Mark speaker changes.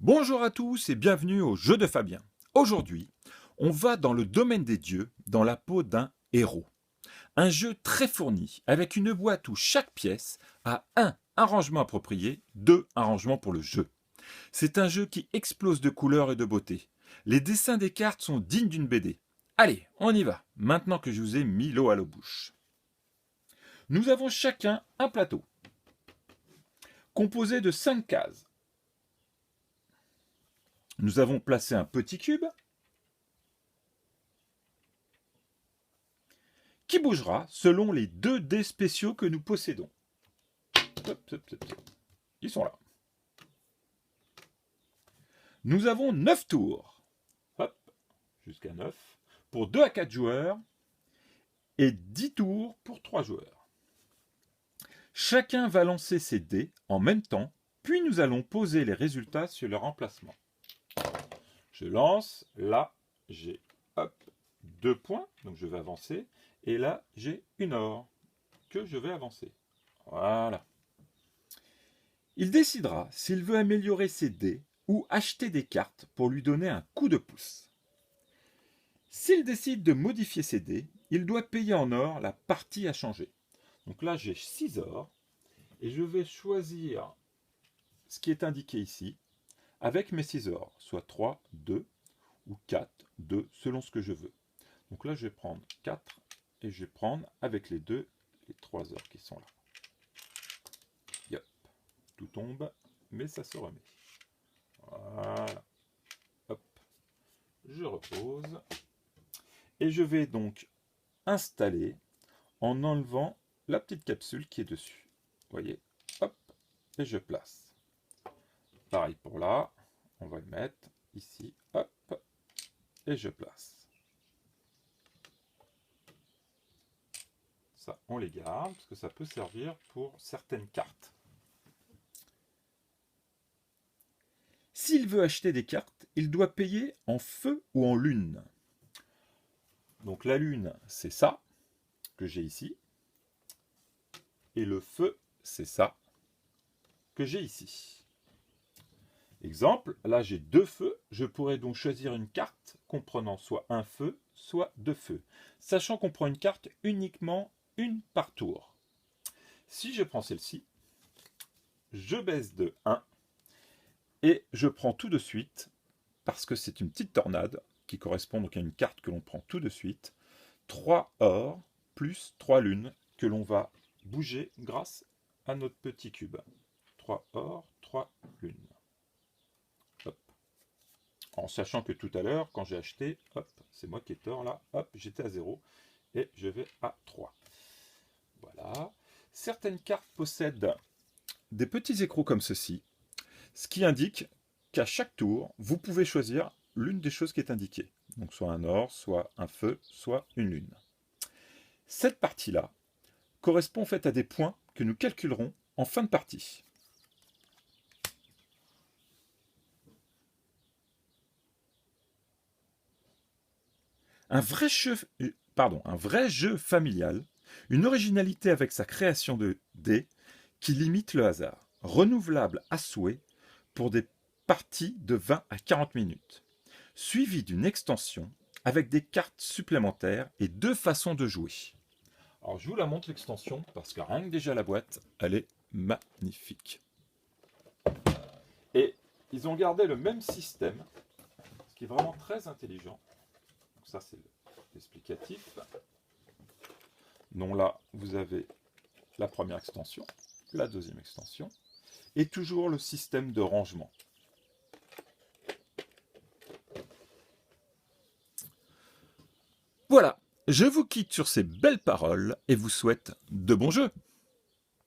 Speaker 1: Bonjour à tous et bienvenue au jeu de Fabien. Aujourd'hui, on va dans le domaine des dieux, dans la peau d'un héros. Un jeu très fourni, avec une boîte où chaque pièce a un rangement approprié, 2 un rangement pour le jeu. C'est un jeu qui explose de couleurs et de beauté. Les dessins des cartes sont dignes d'une BD. Allez, on y va, maintenant que je vous ai mis l'eau à la bouche. Nous avons chacun un plateau, composé de 5 cases. Nous avons placé un petit cube qui bougera selon les 2 dés spéciaux que nous possédons. Hop, hop, hop, hop. Ils sont là. Nous avons 9 tours. Hop, jusqu'à 9. Pour 2 à 4 joueurs. Et 10 tours pour 3 joueurs. Chacun va lancer ses dés en même temps, puis nous allons poser les résultats sur leur emplacement. Je lance, là j'ai 2 points, donc je vais avancer. Et là, j'ai une or que je vais avancer. Voilà. Il décidera s'il veut améliorer ses dés ou acheter des cartes pour lui donner un coup de pouce. S'il décide de modifier ses dés, il doit payer en or la partie à changer. Donc là, j'ai 6 ors et je vais choisir ce qui est indiqué ici avec mes 6 ors, soit 3, 2 ou 4, 2, selon ce que je veux. Donc là, je vais prendre 4 et je vais prendre avec les 2, les 3 ors qui sont là. Yep. Tout tombe, mais ça se remet. Voilà. Hop. Je repose. Et je vais donc installer en enlevant la petite capsule qui est dessus. Vous voyez, hop, et je place. Pareil pour là, on va le mettre ici, hop, et je place. Ça, on les garde, parce que ça peut servir pour certaines cartes. S'il veut acheter des cartes, il doit payer en feu ou en lune. Donc la lune, c'est ça que j'ai ici. Et le feu, c'est ça que j'ai ici. Exemple, là j'ai 2 feux, je pourrais donc choisir une carte comprenant soit un feu, soit 2 feux, sachant qu'on prend une carte uniquement une par tour. Si je prends celle-ci, je baisse de 1 et je prends tout de suite, parce que c'est une petite tornade qui correspond donc à une carte que l'on prend tout de suite, 3 or plus 3 lunes que l'on va bouger grâce à notre petit cube. 3 or, 3 lunes. Hop. En sachant que tout à l'heure, quand j'ai acheté, hop, c'est moi qui ai tort là, hop, j'étais à 0 et je vais à 3. Voilà. Certaines cartes possèdent des petits écrous comme ceci, ce qui indique qu'à chaque tour, vous pouvez choisir l'une des choses qui est indiquée. Donc soit un or, soit un feu, soit une lune. Cette partie-là correspond en fait à des points que nous calculerons en fin de partie. Un vrai jeu familial, une originalité avec sa création de dés qui limite le hasard, renouvelable à souhait pour des parties de 20 à 40 minutes, suivi d'une extension avec des cartes supplémentaires et 2 façons de jouer. Alors je vous la montre l'extension parce que rien que déjà la boîte, elle est magnifique. Et ils ont gardé le même système, ce qui est vraiment très intelligent. Donc ça c'est l'explicatif. Donc là vous avez la première extension, la deuxième extension, et toujours le système de rangement. Voilà, je vous quitte sur ces belles paroles et vous souhaite de bons jeux.